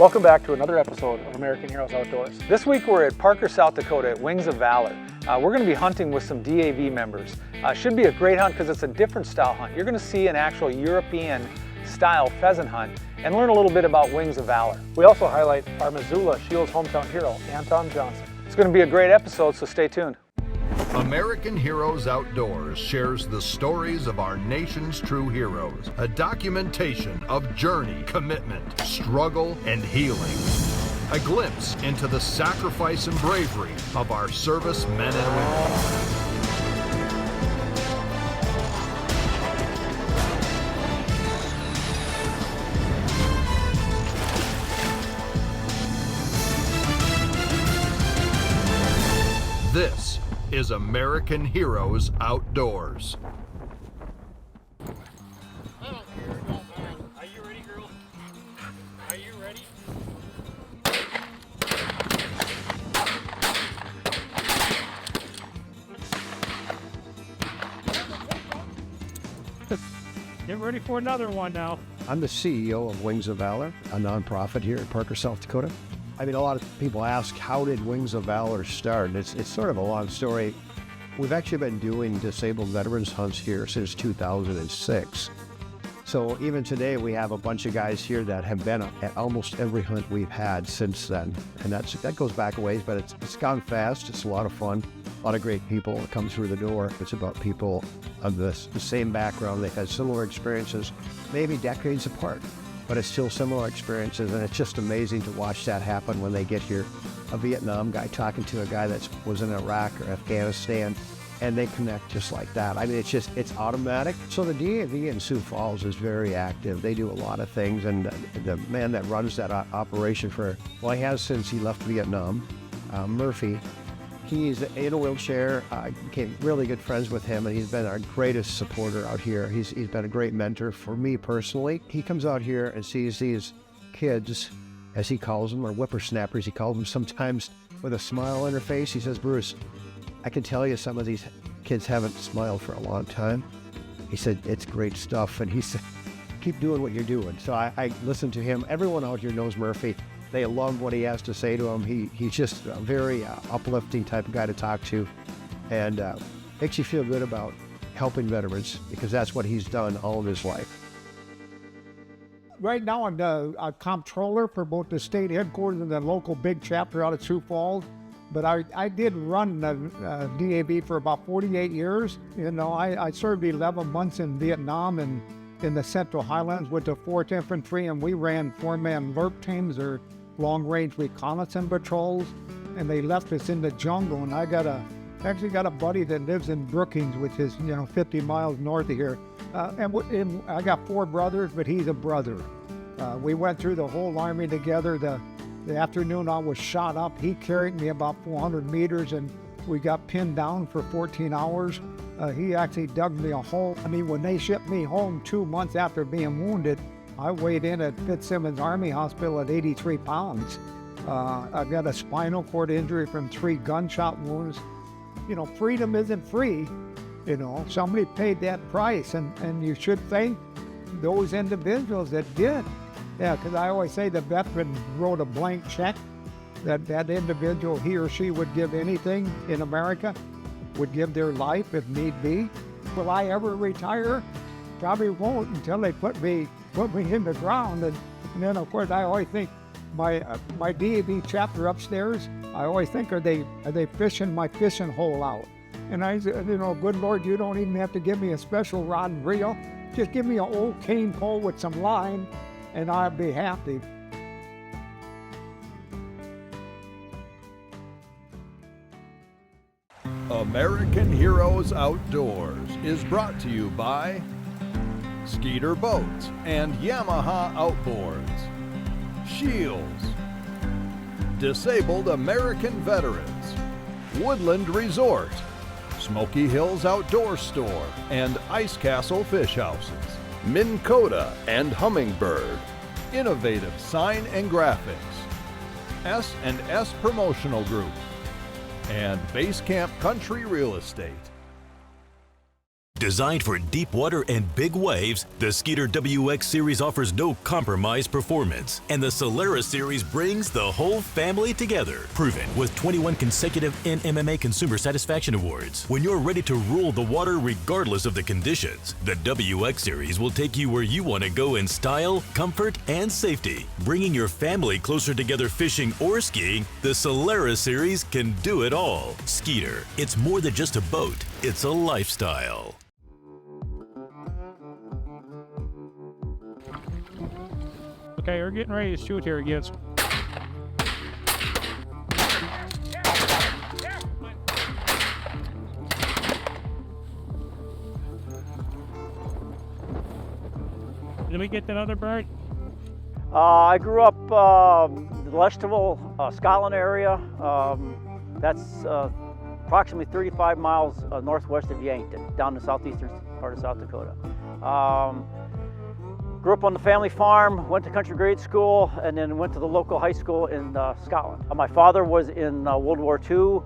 Welcome back to another episode of American Heroes Outdoors. This week we're at Parker, South Dakota at Wings of Valor. We're going to be hunting with some DAV members. Should be a great hunt because it's a different style hunt. You're going to see an actual European style pheasant hunt and learn a little bit about Wings of Valor. We also highlight our Missoula Scheels Hometown Hero, Anton Johnson. It's going to be a great episode, so stay tuned. American Heroes Outdoors shares the stories of our nation's true heroes, a documentation of journey, commitment, struggle, and healing. A glimpse into the sacrifice and bravery of our service men and women. This is American Heroes Outdoors. I don't care, it don't matter. Are you ready, girl? Are you ready? Get ready for another one now. I'm the CEO of Wings of Valor, a nonprofit here in Parker, South Dakota. I mean, a lot of people ask, how did Wings of Valor start? It's sort of a long story. We've actually been doing disabled veterans hunts here since 2006. So even today, we have a bunch of guys here that have been at almost every hunt we've had since then. And that goes back a ways, but it's gone fast. It's a lot of fun. A lot of great people that come through the door. It's about people of the same background. They've had similar experiences, maybe decades apart, but it's still similar experiences, and it's just amazing to watch that happen when they get here. A Vietnam guy talking to a guy that was in Iraq or Afghanistan, and they connect just like that. I mean, it's automatic. So the DAV in Sioux Falls is very active. They do a lot of things, and the man that runs that operation he has since he left Vietnam, Murphy. He's in a wheelchair. I became really good friends with him, and he's been our greatest supporter out here. He's been a great mentor for me personally. He comes out here and sees these kids, as he calls them, or whippersnappers, he calls them, sometimes with a smile on their face. He says, "Bruce, I can tell you some of these kids haven't smiled for a long time." He said, "It's great stuff." And he said, "Keep doing what you're doing." So I listened to him. Everyone out here knows Murphy. They love what he has to say to them. He's just a very uplifting type of guy to talk to, and makes you feel good about helping veterans, because that's what he's done all of his life. Right now I'm the comptroller for both the state headquarters and the local big chapter out of Sioux Falls. But I did run the DAV for about 48 years. You know, I served 11 months in Vietnam and in the Central Highlands with the 4th Infantry, and we ran 4-man LRP teams, or long-range reconnaissance patrols, and they left us in the jungle. And I actually got a buddy that lives in Brookings, which is 50 miles north of here. And I got 4 brothers, but he's a brother. We went through the whole army together. The afternoon I was shot up, he carried me about 400 meters, and we got pinned down for 14 hours. He actually dug me a hole. I mean, when they shipped me home 2 months after being wounded, I weighed in at Fitzsimmons Army Hospital at 83 pounds. I got a spinal cord injury from 3 gunshot wounds. Freedom isn't free. Somebody paid that price, and you should thank those individuals that did. Yeah, because I always say the veteran wrote a blank check, that individual, he or she would give anything in America, would give their life if need be. Will I ever retire? Probably won't until they put me in the ground. And then, of course, I always think my DAV chapter upstairs, I always think, are they fishing my fishing hole out? And I said, good Lord, you don't even have to give me a special rod and reel. Just give me an old cane pole with some line, and I'll be happy. American Heroes Outdoors is brought to you by Skeeter Boats and Yamaha Outboards, Scheels, Disabled American Veterans, Woodland Resort, Smoky Hills Outdoor Store and Ice Castle Fish Houses, Minn Kota and Hummingbird, Innovativesign&graffix, S&S Promotional Group, and Base Camp Country Real Estate. Designed for deep water and big waves, the Skeeter WX series offers no compromise performance, and the Solaris series brings the whole family together. Proven with 21 consecutive NMMA Consumer Satisfaction Awards. When you're ready to rule the water regardless of the conditions, the WX series will take you where you want to go in style, comfort, and safety. Bringing your family closer together fishing or skiing, the Solaris series can do it all. Skeeter, it's more than just a boat, it's a lifestyle. Okay, we're getting ready to shoot here again. Did we get that other bird? I grew up in the Leshtival, Scotland area. That's approximately 35 miles northwest of Yankton, down the southeastern part of South Dakota. Grew up on the family farm, went to country grade school, and then went to the local high school in Scotland. My father was in World War II.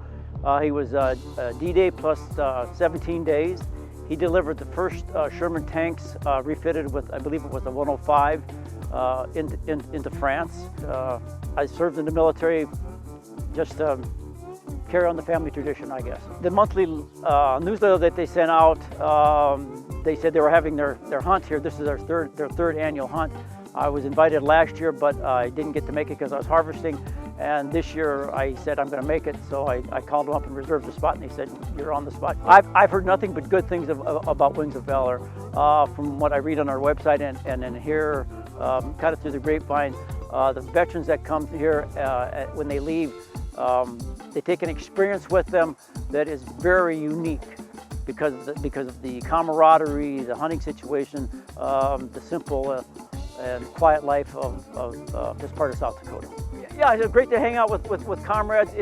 He was D-Day plus 17 days. He delivered the first Sherman tanks refitted with, I believe it was the 105, into France. I served in the military just to carry on the family tradition, I guess. The monthly newsletter that they sent out, they said they were having their hunt here. This is their third annual hunt. I was invited last year, but I didn't get to make it because I was harvesting. And this year I said I'm going to make it, so I called them up and reserved the spot, and they said, you're on the spot. I've heard nothing but good things about Wings of Valor from what I read on our website and then hear kind of through the grapevine. The veterans that come here when they leave, they take an experience with them that is very unique because of the camaraderie, the hunting situation, the simple and quiet life of this part of South Dakota. Yeah, it's great to hang out with comrades.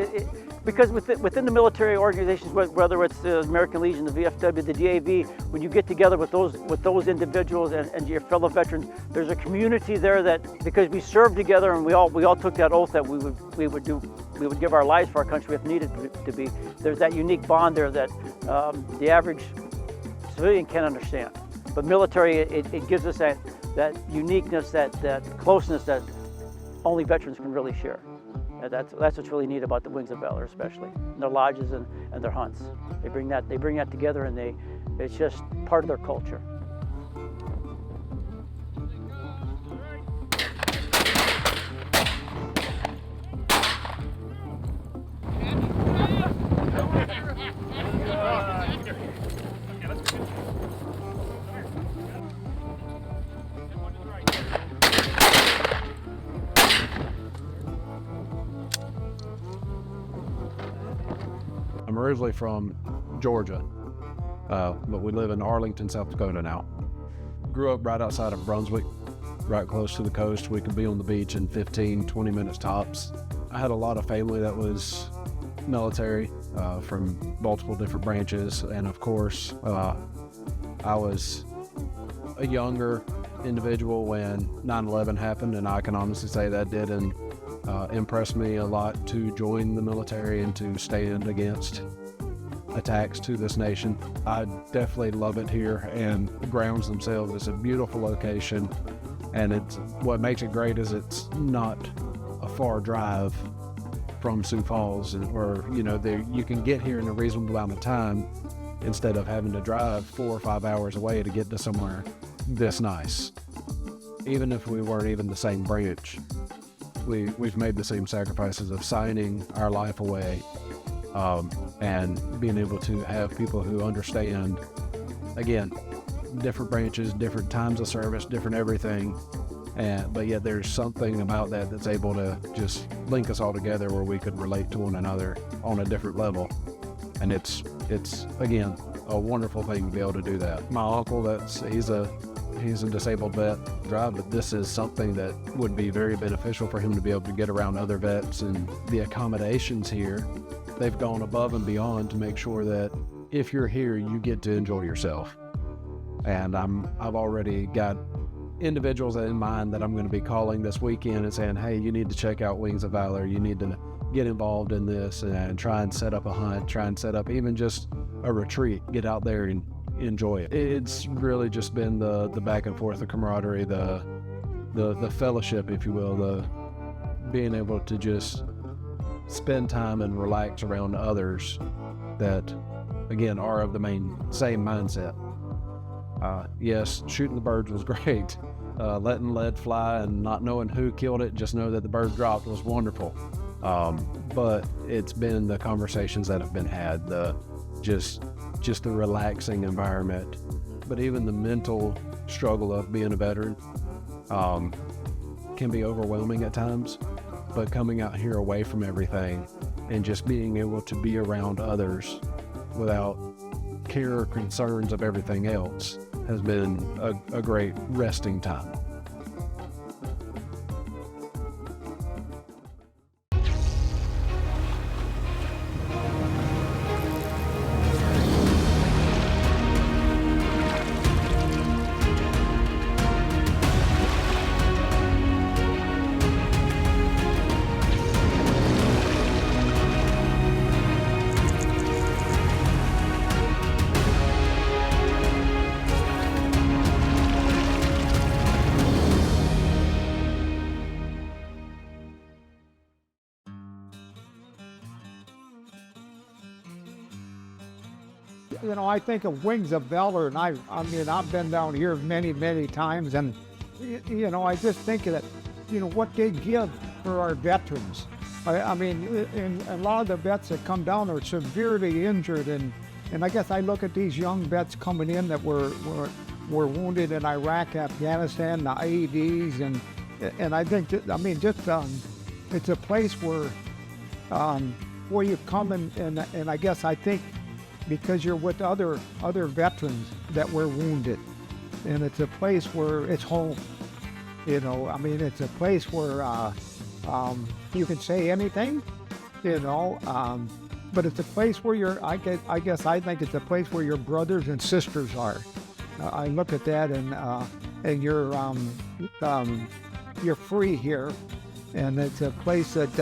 Because within the military organizations, whether it's the American Legion, the VFW, the DAV, when you get together with those individuals and your fellow veterans, there's a community there that, because we served together and we all took that oath that we would give our lives for our country if needed to be. There's that unique bond there that the average civilian can't understand. But military, it gives us that uniqueness, that closeness that only veterans can really share. And that's what's really neat about the Wings of Valor, especially and their lodges and their hunts. They bring that together, and it's just part of their culture. I'm originally from Georgia, but we live in Arlington, South Dakota now. Grew up right outside of Brunswick, right close to the coast. We could be on the beach in 15, 20 minutes tops. I had a lot of family that was military from multiple different branches, and of course, I was a younger individual when 9/11 happened, and I can honestly say that didn't impressed me a lot to join the military and to stand against attacks to this nation. I definitely love it here, and the grounds themselves, it's a beautiful location, and what makes it great is it's not a far drive from Sioux Falls, or you can get here in a reasonable amount of time instead of having to drive 4 or 5 hours away to get to somewhere this nice. Even if we weren't even the same branch, we've made the same sacrifices of signing our life away and being able to have people who understand, again, different branches, different times of service, different everything, but yet there's something about that that's able to just link us all together where we could relate to one another on a different level. And it's again a wonderful thing to be able to do that. My uncle, he's a disabled vet, but this is something that would be very beneficial for him to be able to get around other vets. And the accommodations here, they've gone above and beyond to make sure that if you're here, you get to enjoy yourself. And I've already got individuals in mind that I'm going to be calling this weekend and saying, hey, you need to check out Wings of Valor. You need to get involved in this and try and set up a hunt, try and set up even just a retreat. Get out there and enjoy it. It's really just been the back and forth, the camaraderie, the fellowship, if you will, the being able to just spend time and relax around others that, again, are of the same mindset. Yes, shooting the birds was great. Letting lead fly and not knowing who killed it, just know that the bird dropped was wonderful. But it's been the conversations that have been had, just the relaxing environment, but even the mental struggle of being a veteran can be overwhelming at times. But coming out here away from everything and just being able to be around others without care or concerns of everything else has been a great resting time. You know, I think of Wings of Valor, and I mean, I've been down here many, many times, and, you know, I just think that, you know, what they give for our veterans. I mean, and a lot of the vets that come down are severely injured, and I guess I look at these young vets coming in that were wounded in Iraq, Afghanistan, the IEDs, and I think that, I mean, just it's a place where you come and I guess I think because you're with other veterans that were wounded, and it's a place where it's home. You know, I mean, it's a place where you can say anything, you know, but it's a place where I think it's a place where your brothers and sisters are. I look at that, and you're free here, and it's a place that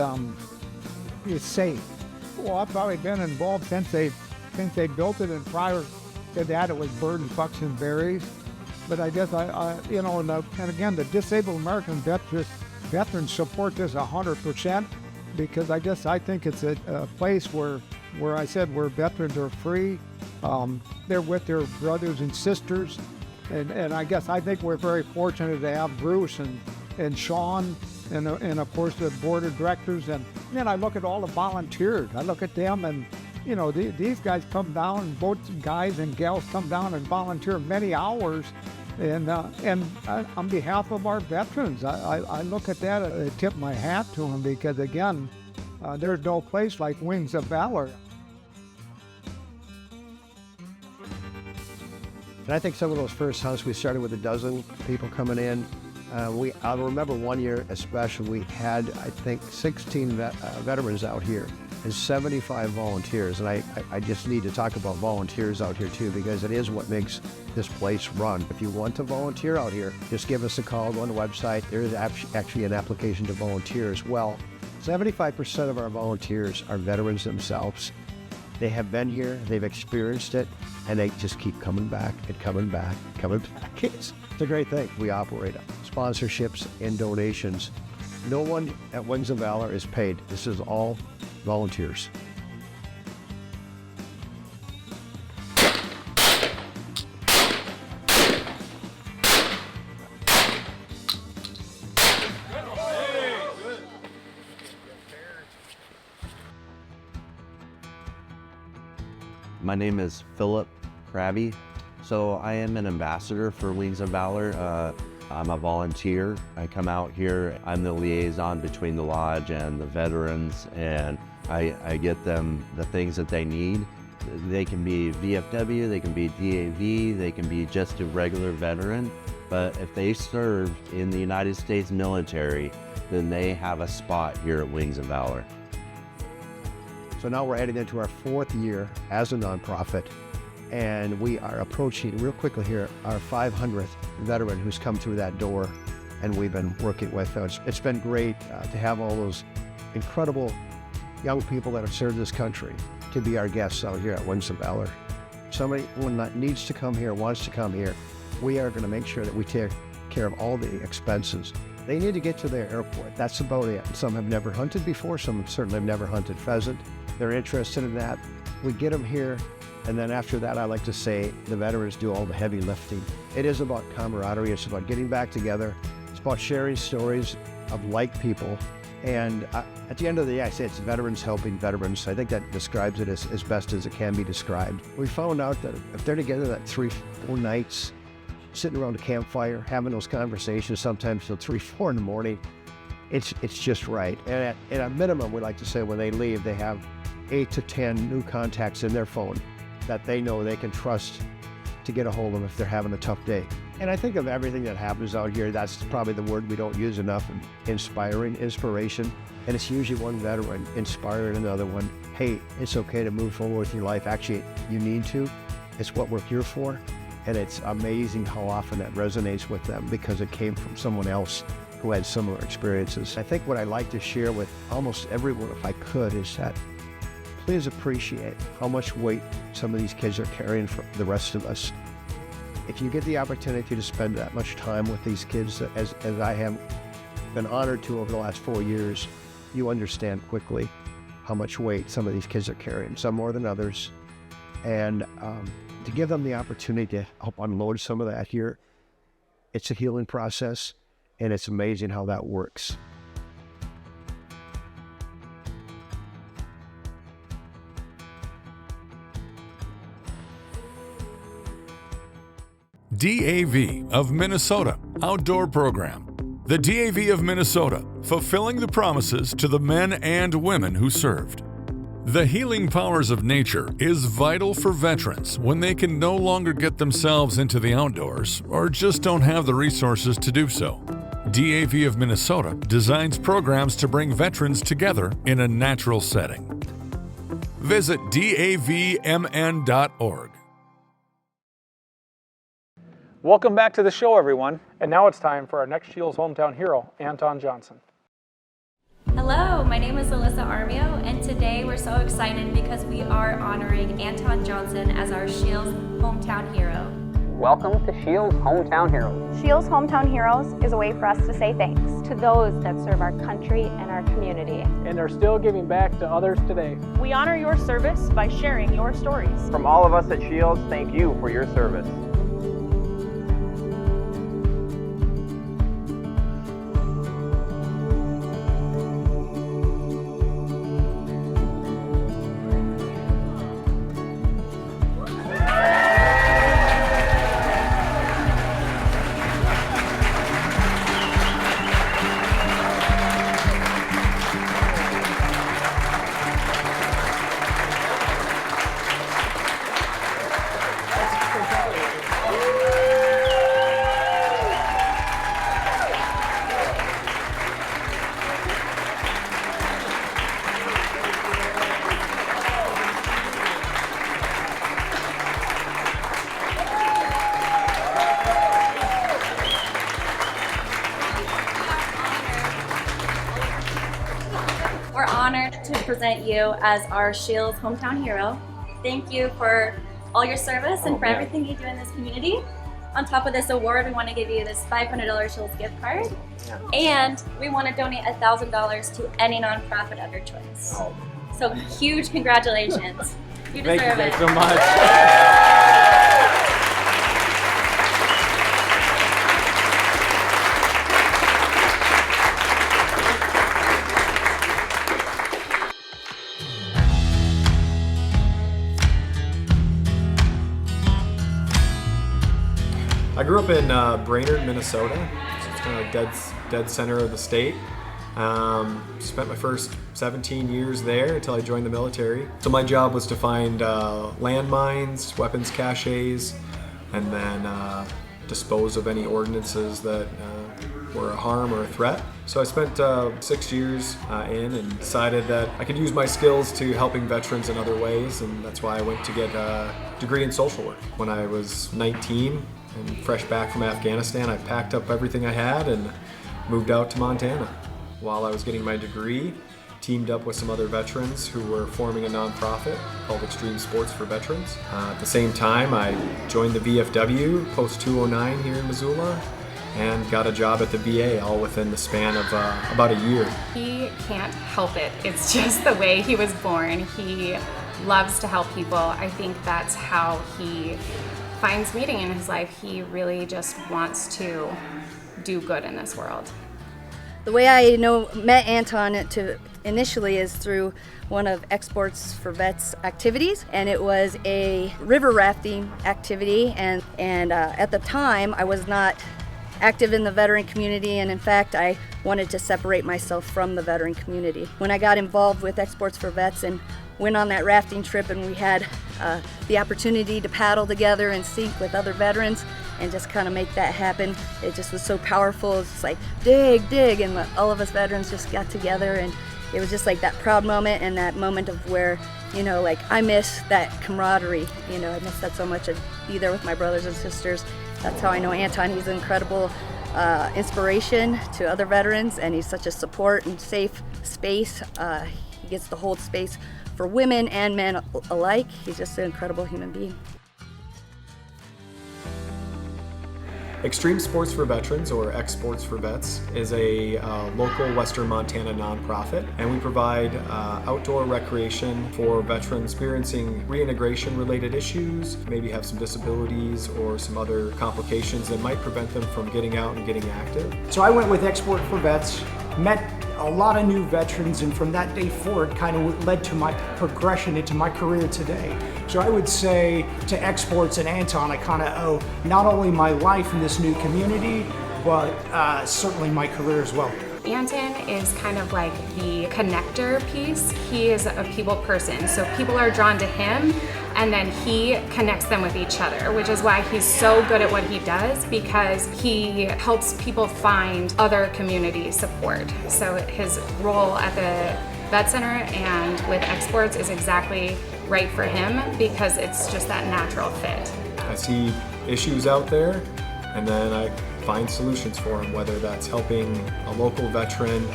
is safe. Well, I've probably been involved since they built it, and prior to that it was birds, bucks, and berries. But I guess you know, and again, the disabled American veterans support this 100%, because I think it's a place where I said where veterans are free. They're with their brothers and sisters, and I think we're very fortunate to have Bruce and Sean and of course the board of directors, and then I look at all the volunteers. I look at them, and you know, these guys come down, both guys and gals come down and volunteer many hours, and on behalf of our veterans, I look at that, I tip my hat to them, because again, there's no place like Wings of Valor. And I think some of those first hunts, we started with a dozen people coming in. I remember one year especially, we had, I think, 16 veterans out here and 75 volunteers. And I just need to talk about volunteers out here too, because it is what makes this place run. If you want to volunteer out here, just give us a call, go on the website. There is actually an application to volunteer as well. 75% of our volunteers are veterans themselves. They have been here, they've experienced it, and they just keep coming back and coming back, coming back. It's a great thing. We operate sponsorships and donations. No one at Wings of Valor is paid. This is all volunteers. My name is Philip Krabby. So I am an ambassador for Wings of Valor. I'm a volunteer. I come out here. I'm the liaison between the lodge and the veterans, and I get them the things that they need. They can be VFW, they can be DAV, they can be just a regular veteran, but if they served in the United States military, then they have a spot here at Wings of Valor. So now we're heading into our 4th year as a nonprofit, and we are approaching real quickly here our 500th veteran who's come through that door, and we've been working with. It's been great to have all those incredible young people that have served this country to be our guests out here at Wings of Valor. somebody needs to come here, wants to come here, we are going to make sure that we take care of all the expenses. They need to get to their airport. That's about it. Some have never hunted before. Some certainly have never hunted pheasant. They're interested in that. We get them here. And then after that, I like to say the veterans do all the heavy lifting. It is about camaraderie. It's about getting back together. It's about sharing stories of like people. And at the end of the day, I say it's veterans helping veterans. I think that describes it as best as it can be described. We found out that if they're together that 3-4 nights, sitting around a campfire, having those conversations, sometimes till 3-4 in the morning, it's just right. And at a minimum, we like to say when they leave, they have 8 to 10 new contacts in their phone that they know they can trust to get a hold of if they're having a tough day. And I think of everything that happens out here, that's probably the word we don't use enough, inspiration. And it's usually one veteran inspiring another one. Hey, it's okay to move forward with your life. Actually, you need to. It's what we're here for. And it's amazing how often that resonates with them because it came from someone else who had similar experiences. I think what I like to share with almost everyone, if I could, is that please appreciate how much weight some of these kids are carrying for the rest of us. If you get the opportunity to spend that much time with these kids, as I have been honored to over the last 4 years, you understand quickly how much weight some of these kids are carrying, some more than others. And to give them the opportunity to help unload some of that here, it's a healing process, and it's amazing how that works. DAV of Minnesota Outdoor Program. The DAV of Minnesota, fulfilling the promises to the men and women who served. The healing powers of nature is vital for veterans when they can no longer get themselves into the outdoors or just don't have the resources to do so. DAV of Minnesota designs programs to bring veterans together in a natural setting. Visit davmn.org. Welcome back to the show, everyone. And now it's time for our next Scheels Hometown Hero, Anton Johnson. Hello, my name is Alyssa Armio, and today we're so excited because we are honoring Anton Johnson as our Scheels Hometown Hero. Welcome to Scheels Hometown Heroes. Scheels Hometown Heroes is a way for us to say thanks to those that serve our country and our community. And are still giving back to others today. We honor your service by sharing your stories. From all of us at Scheels, thank you for your service. We're honored to present you as our Scheels Hometown Hero. Thank you for all your service and for everything you do in this community. On top of this award, we want to give you this $500 Scheels gift card. And we want to donate $1,000 to any nonprofit of your choice. So huge congratulations. You deserve it. Thank you so much. I grew up in Brainerd, Minnesota, so it's kind of dead center of the state. Spent my first 17 years there until I joined the military. So my job was to find landmines, weapons caches, and then dispose of any ordinances that were a harm or a threat. So I spent 6 years in and decided that I could use my skills to helping veterans in other ways, and that's why I went to get a degree in social work. When I was 19 and fresh back from Afghanistan, I packed up everything I had and moved out to Montana. While I was getting my degree, teamed up with some other veterans who were forming a nonprofit called Extreme Sports for Veterans. At the same time, I joined the VFW post 209 here in Missoula and got a job at the VA all within the span of about a year. He can't help it. It's just the way he was born. He loves to help people. I think that's how he finds meaning in his life. He really just wants to do good in this world. The way I met Anton initially is through one of Exports for Vets activities, and it was a river rafting activity, and at the time I was not active in the veteran community, and in fact I wanted to separate myself from the veteran community. When I got involved with Exports for Vets and went on that rafting trip, and we had the opportunity to paddle together and sink with other veterans and just kind of make that happen, it just was so powerful. It's just like dig, dig, and all of us veterans just got together, and it was just like that proud moment and that moment of where, like I miss that camaraderie. I miss that so much, of be there with my brothers and sisters. That's how I know Anton. He's an incredible inspiration to other veterans, and he's such a support and safe space. He gets to hold space for women and men alike. He's just an incredible human being. Extreme Sports for Veterans, or Exports for Vets, is a local Western Montana nonprofit, and we provide outdoor recreation for veterans experiencing reintegration related issues, maybe have some disabilities or some other complications that might prevent them from getting out and getting active. So I went with Export for Vets, met a lot of new veterans, and from that day forward kind of led to my progression into my career today. So I would say to Exports and Anton, I kind of owe not only my life in this new community, but certainly my career as well. Anton is kind of like the connector piece. He is a people person, so people are drawn to him, and then he connects them with each other, which is why he's so good at what he does, because he helps people find other community support. So his role at the Vet Center and with Exports is exactly right for him, because it's just that natural fit. I see issues out there, and then I find solutions for them, whether that's helping a local veteran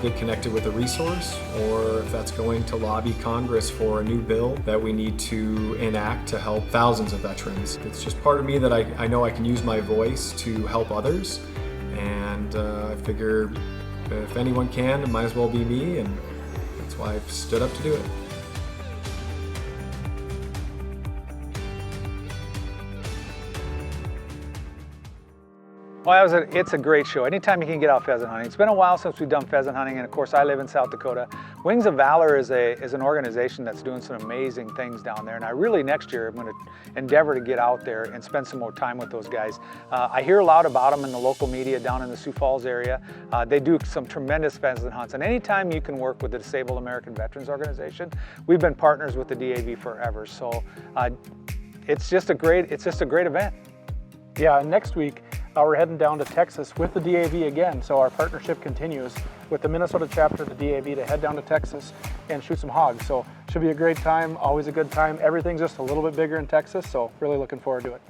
get connected with a resource, or if that's going to lobby Congress for a new bill that we need to enact to help thousands of veterans. It's just part of me that I know I can use my voice to help others, and I figure if anyone can, it might as well be me, and that's why I've stood up to do it. Well, it's a great show. Anytime you can get out pheasant hunting. It's been a while since we've done pheasant hunting, and of course I live in South Dakota. Wings of Valor is an organization that's doing some amazing things down there, and I really next year I'm going to endeavor to get out there and spend some more time with those guys. I hear a lot about them in the local media down in the Sioux Falls area. They do some tremendous pheasant hunts, and anytime you can work with the Disabled American Veterans Organization, we've been partners with the DAV forever. So it's just a great event. Yeah, and next week we're heading down to Texas with the DAV again, so our partnership continues with the Minnesota chapter of the DAV to head down to Texas and shoot some hogs. So should be a great time, always a good time. Everything's just a little bit bigger in Texas, so really looking forward to it.